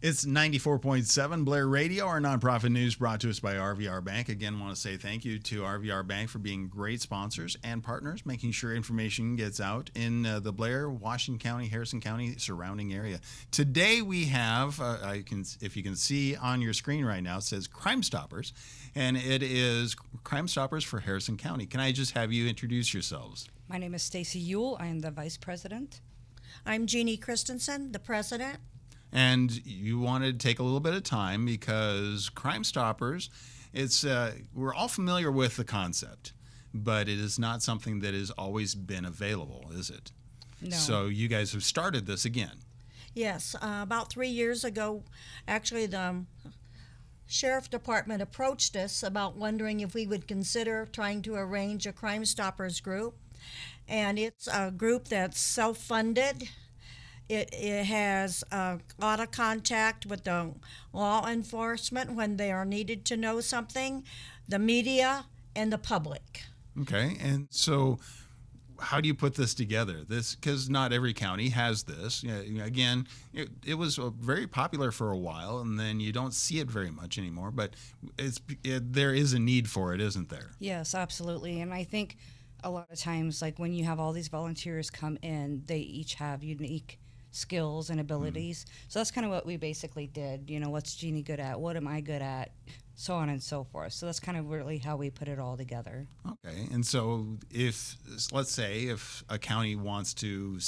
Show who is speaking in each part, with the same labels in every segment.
Speaker 1: It's 94.7 Blair Radio, our nonprofit news brought to us by RVR Bank. Again, want to say thank you to RVR Bank for being great sponsors and partners, making sure information gets out in the Blair, Washington County, Harrison County surrounding area. Today we have, if you can see on your screen right now, it says Crime Stoppers, and it is Crime Stoppers for Harrison County. Can I just have you introduce yourselves?
Speaker 2: My name is Stacy Yule. I am the vice president.
Speaker 3: I'm Jeannie Christensen, the president.
Speaker 1: And you wanted to take a little bit of time because Crime Stoppers, we're all familiar with the concept, but it is not something that has always been available, is it?
Speaker 2: No.
Speaker 1: So you guys have started this again.
Speaker 3: Yes, about 3 years ago, actually the Sheriff Department approached us about wondering if we would consider trying to arrange a Crime Stoppers group. And it's a group that's self-funded. It has a lot of contact with the law enforcement when they are needed to know something, the media, and the public.
Speaker 1: Okay, and so how do you put this together? Because not every county has this. Again, it was very popular for a while, and then you don't see it very much anymore. But there is a need for it, isn't there?
Speaker 2: Yes, absolutely. And I think a lot of times, like when you have all these volunteers come in, they each have unique skills and abilities. So that's kind of what we basically did. You know, what's Jeannie good at? What am I good at? So on and so forth. So that's kind of really how we put it all together.
Speaker 1: Okay. And so let's say if a county wants to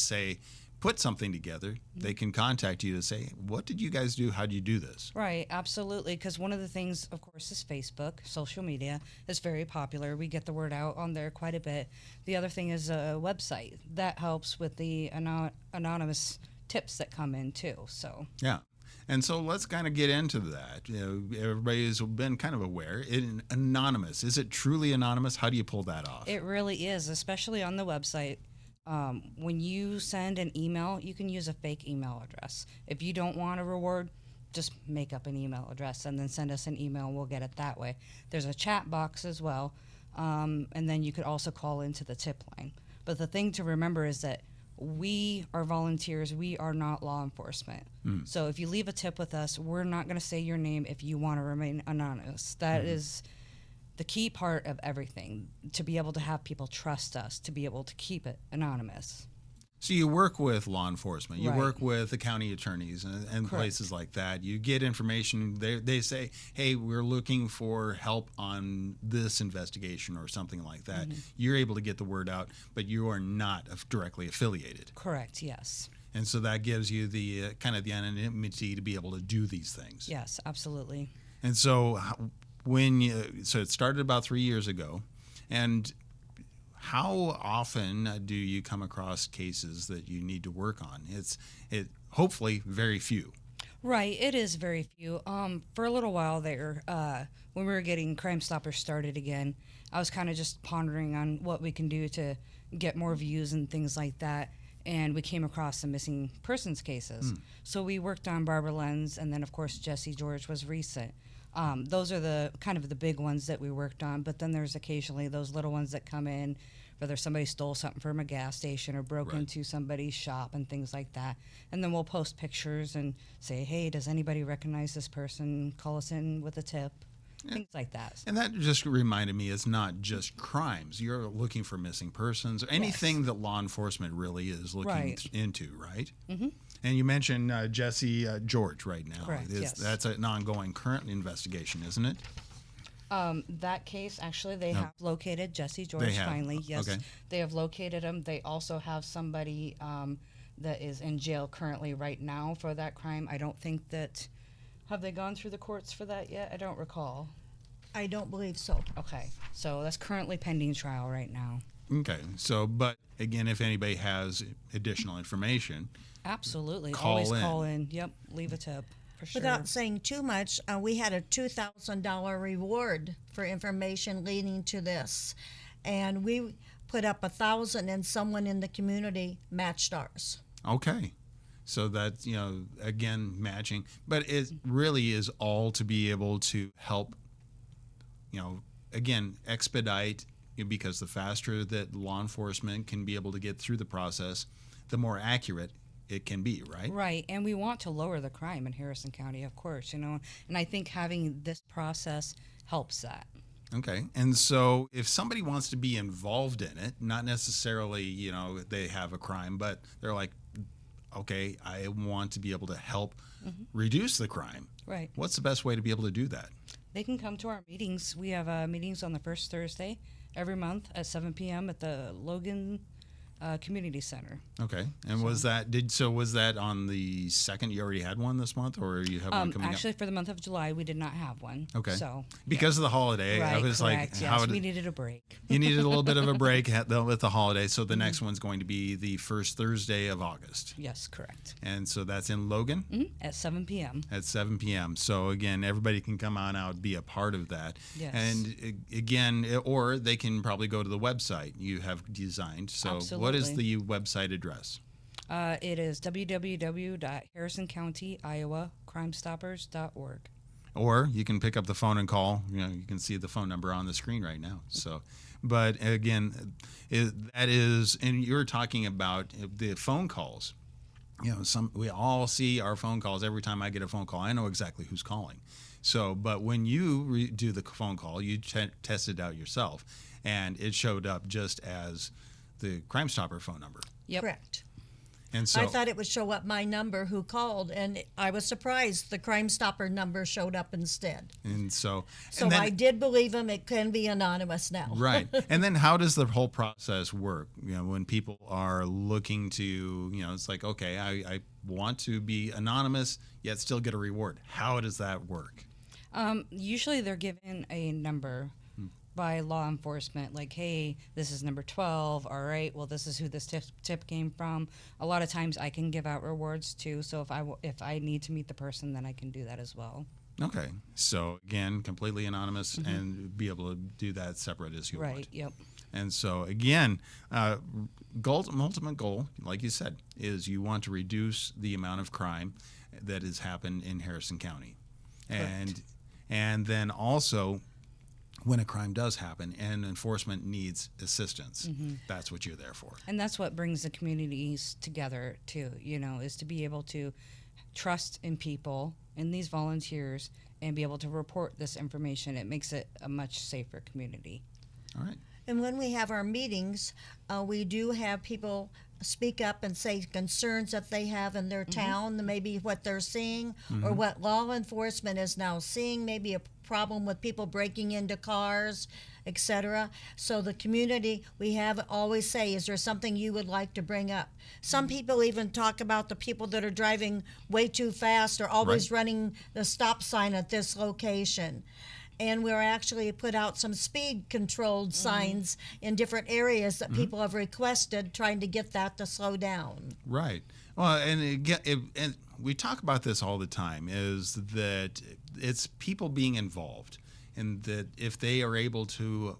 Speaker 1: put something together, they can contact you to say, what did you guys do? How do you do this?
Speaker 2: Right, absolutely. Because one of the things, of course, is Facebook. Social media is very popular. We get the word out on there quite a bit. The other thing is a website that helps with the anonymous tips that come in too. So
Speaker 1: yeah. And so let's kind of get into that. Everybody's been kind of aware. Anonymous. Is it truly anonymous? How do you pull that off?
Speaker 2: It really is, especially on the website. When you send an email, you can use a fake email address. If you don't want a reward, just make up an email address and then send us an email and we'll get it that way. There's a chat box as well. And then you could also call into the tip line. But the thing to remember is that we are volunteers. We are not law enforcement. So if you leave a tip with us, we're not going to say your name if you want to remain anonymous. That is the key part of everything, to be able to have people trust us, to be able to keep it anonymous.
Speaker 1: So you work with law enforcement. You
Speaker 2: Right.
Speaker 1: work with the county attorneys and places like that. You get information. They say, hey, we're looking for help on this investigation or something like that. You're able to get the word out, but you are not directly affiliated.
Speaker 2: Correct, yes.
Speaker 1: And so that gives you the kind of the anonymity to be able to do these things.
Speaker 2: Yes, absolutely.
Speaker 1: And so so it started about 3 years ago, and how often do you come across cases that you need to work on? It's hopefully very few.
Speaker 2: Right, it is very few. For a little while there, when we were getting Crime Stoppers started again, I was kind of just pondering on what we can do to get more views and things like that. And we came across some missing persons cases. So we worked on Barbara Lenz, and then of course Jesse George was recent. Those are the kind of the big ones that we worked on, but then there's occasionally those little ones that come in, whether somebody stole something from a gas station or broke
Speaker 1: Right.
Speaker 2: into somebody's shop and things like that. And then we'll post pictures and say, hey, does anybody recognize this person? Call us in with a tip, things like that.
Speaker 1: And that just reminded me, it's not just crimes. You're looking for missing persons, or anything that law enforcement really is looking
Speaker 2: Right.
Speaker 1: into, right?
Speaker 2: Mm-hmm.
Speaker 1: And you mentioned Jesse George right now.
Speaker 2: Correct, yes.
Speaker 1: That's an ongoing current investigation, isn't it?
Speaker 2: That case, actually, they have located Jesse George
Speaker 1: They have.
Speaker 2: finally. Yes,
Speaker 1: Okay.
Speaker 2: they have located him. They also have somebody that is in jail currently right now for that crime. I don't think that, have they gone through the courts for that yet? I don't recall.
Speaker 3: I don't believe so.
Speaker 2: Okay, so that's currently pending trial right now.
Speaker 1: Okay. So, but again, if anybody has additional information,
Speaker 2: Absolutely.
Speaker 1: Call
Speaker 2: Always
Speaker 1: in.
Speaker 2: call in. Yep, leave a tip for sure.
Speaker 3: Without saying too much, we had a $2,000 reward for information leading to this. And we put up 1,000 and someone in the community matched ours.
Speaker 1: okay. So that's, again, matching. But it really is all to be able to help, again, expedite, because the faster that law enforcement can be able to get through the process, the more accurate it can be, right?
Speaker 2: Right, and we want to lower the crime in Harrison County, of course, and I think having this process helps that.
Speaker 1: Okay. And so if somebody wants to be involved in it, not necessarily, they have a crime, but they're like, okay, I want to be able to help reduce the crime.
Speaker 2: Right.
Speaker 1: What's the best way to be able to do that?
Speaker 2: They can come to our meetings. We have meetings on the first Thursday every month at 7 p.m. at the Logan Community Center.
Speaker 1: Okay. And was that on the second? You already had one this month, or you have one coming
Speaker 2: Actually,
Speaker 1: up?
Speaker 2: for the month of July, we did not have one.
Speaker 1: Okay.
Speaker 2: So
Speaker 1: Because of the holiday,
Speaker 2: right,
Speaker 1: I was
Speaker 2: correct.
Speaker 1: like,
Speaker 2: Yes, we needed a break.
Speaker 1: you needed a little bit of a break with the holiday. So the next one's going to be the first Thursday of August.
Speaker 2: Yes, correct.
Speaker 1: And so that's in Logan
Speaker 2: At 7 p.m.
Speaker 1: at 7 p.m. So again, everybody can come on out, be a part of that.
Speaker 2: Yes.
Speaker 1: And again, or they can probably go to the website you have designed. So what is the website address?
Speaker 2: It is www.harrisoncountyiowacrimestoppers.org.
Speaker 1: Or you can pick up the phone and call. You can see the phone number on the screen right now. So, but again, that is, and you're talking about the phone calls. We all see our phone calls. Every time I get a phone call, I know exactly who's calling. So, but when you do the phone call, you test it out yourself, and it showed up just as the Crime Stopper phone number.
Speaker 2: Yep.
Speaker 3: Correct.
Speaker 1: And so
Speaker 3: I thought it would show up my number who called, and I was surprised the Crime Stopper number showed up instead.
Speaker 1: So
Speaker 3: So I did believe him. It can be anonymous now.
Speaker 1: Right. And then how does the whole process work? When people are looking to, it's like, okay, I want to be anonymous yet still get a reward. How does that work?
Speaker 2: Usually they're given a number by law enforcement, like, hey, this is number 12. All right, well, this is who this tip came from. A lot of times I can give out rewards too. So if I need to meet the person, then I can do that as well.
Speaker 1: Okay. So again, completely anonymous and be able to do that separate as you want.
Speaker 2: Right. Yep.
Speaker 1: And so again, ultimate goal, like you said, is you want to reduce the amount of crime that has happened in Harrison County. And then also, when a crime does happen and enforcement needs assistance, that's what you're there for.
Speaker 2: And that's what brings the communities together too, is to be able to trust in people, in these volunteers, and be able to report this information. It makes it a much safer community.
Speaker 1: All right.
Speaker 3: And when we have our meetings, we do have people speak up and say concerns that they have in their town, maybe what they're seeing or what law enforcement is now seeing, maybe a problem with people breaking into cars, etc. So the community, we have always say, is there something you would like to bring up? Some people even talk about the people that are driving way too fast or always running the stop sign at this location. And we're actually put out some speed controlled signs in different areas that people have requested, trying to get that to slow down.
Speaker 1: Right. Well, and we talk about this all the time, is that it's people being involved, and that if they are able to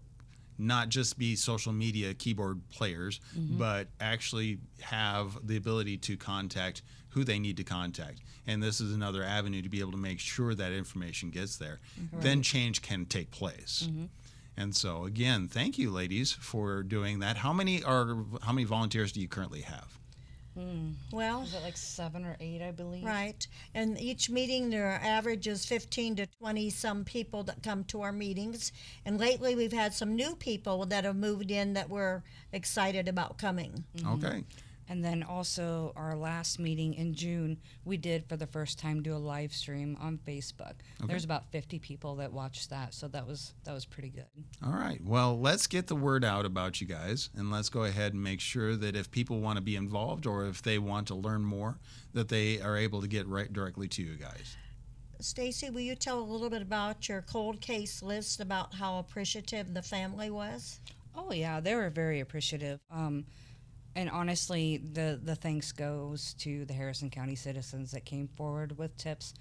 Speaker 1: not just be social media keyboard players, but actually have the ability to contact who they need to contact. And this is another avenue to be able to make sure that information gets there. Then change can take place. And so again, thank you, ladies, for doing that. How many volunteers do you currently have?
Speaker 3: Well,
Speaker 2: Is it like 7 or 8, I believe?
Speaker 3: right. And each meeting, their average is 15 to 20 some people that come to our meetings. And lately, we've had some new people that have moved in that we're excited about coming.
Speaker 1: Okay.
Speaker 2: And then also our last meeting in June, we did for the first time do a live stream on Facebook. There's about 50 people that watched that, so that was pretty good.
Speaker 1: All right. Well, let's get the word out about you guys, and let's go ahead and make sure that if people want to be involved or if they want to learn more, that they are able to get right directly to you guys.
Speaker 3: Stacy, will you tell a little bit about your cold case list, about how appreciative the family was?
Speaker 2: Oh yeah, they were very appreciative. And honestly, the thanks goes to the Harrison County citizens that came forward with tips.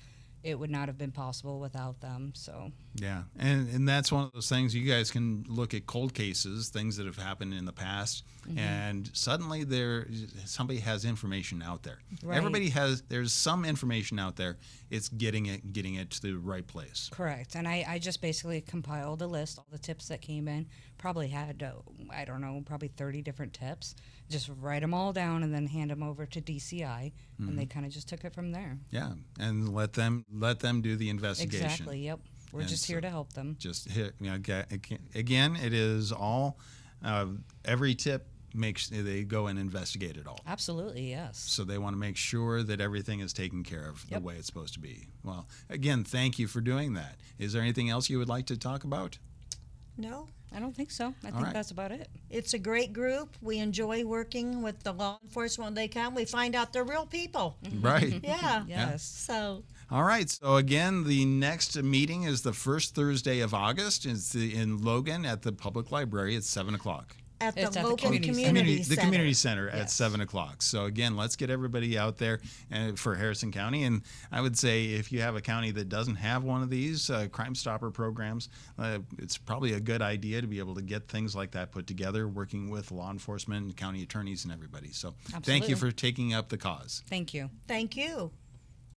Speaker 2: It would not have been possible without them. So
Speaker 1: Yeah, and that's one of those things. You guys can look at cold cases, things that have happened in the past, and suddenly somebody has information out there.
Speaker 2: Right.
Speaker 1: Everybody there's some information out there. It's getting it to the right place.
Speaker 2: correct. And I just basically compiled a list, all the tips that came in. Probably had, I don't know, probably 30 different tips. just write them all down and then hand them over to DCI, and they kind of just took it from there.
Speaker 1: Yeah, and let them do the investigation.
Speaker 2: Exactly. Yep. We're
Speaker 1: And
Speaker 2: just here to help them.
Speaker 1: Just hit, again, it is all, every tip makes they go and investigate it all.
Speaker 2: Absolutely. Yes.
Speaker 1: So they want to make sure that everything is taken care of
Speaker 2: Yep.
Speaker 1: the way it's supposed to be. Well, again, thank you for doing that. Is there anything else you would like to talk about?
Speaker 3: No,
Speaker 2: I don't think so. I think
Speaker 1: right.
Speaker 2: that's about it.
Speaker 3: it's a great group. We enjoy working with the law enforcement when they come. We find out they're real people.
Speaker 1: Right.
Speaker 3: Yeah.
Speaker 2: Yes.
Speaker 3: So
Speaker 1: All right. So again, the next meeting is the first Thursday of August. It's in Logan at the public library at 7:00.
Speaker 3: at
Speaker 2: It's
Speaker 3: the
Speaker 2: at the
Speaker 3: local
Speaker 2: community
Speaker 3: community,
Speaker 2: center.
Speaker 3: center.
Speaker 1: The community center at
Speaker 2: Yes.
Speaker 1: 7:00. So again, let's get everybody out there for Harrison County. And I would say if you have a county that doesn't have one of these Crime Stopper programs, it's probably a good idea to be able to get things like that put together, working with law enforcement, county attorneys, and everybody. So thank you
Speaker 2: Absolutely.
Speaker 1: for taking up the cause.
Speaker 2: Thank you.
Speaker 3: Thank you.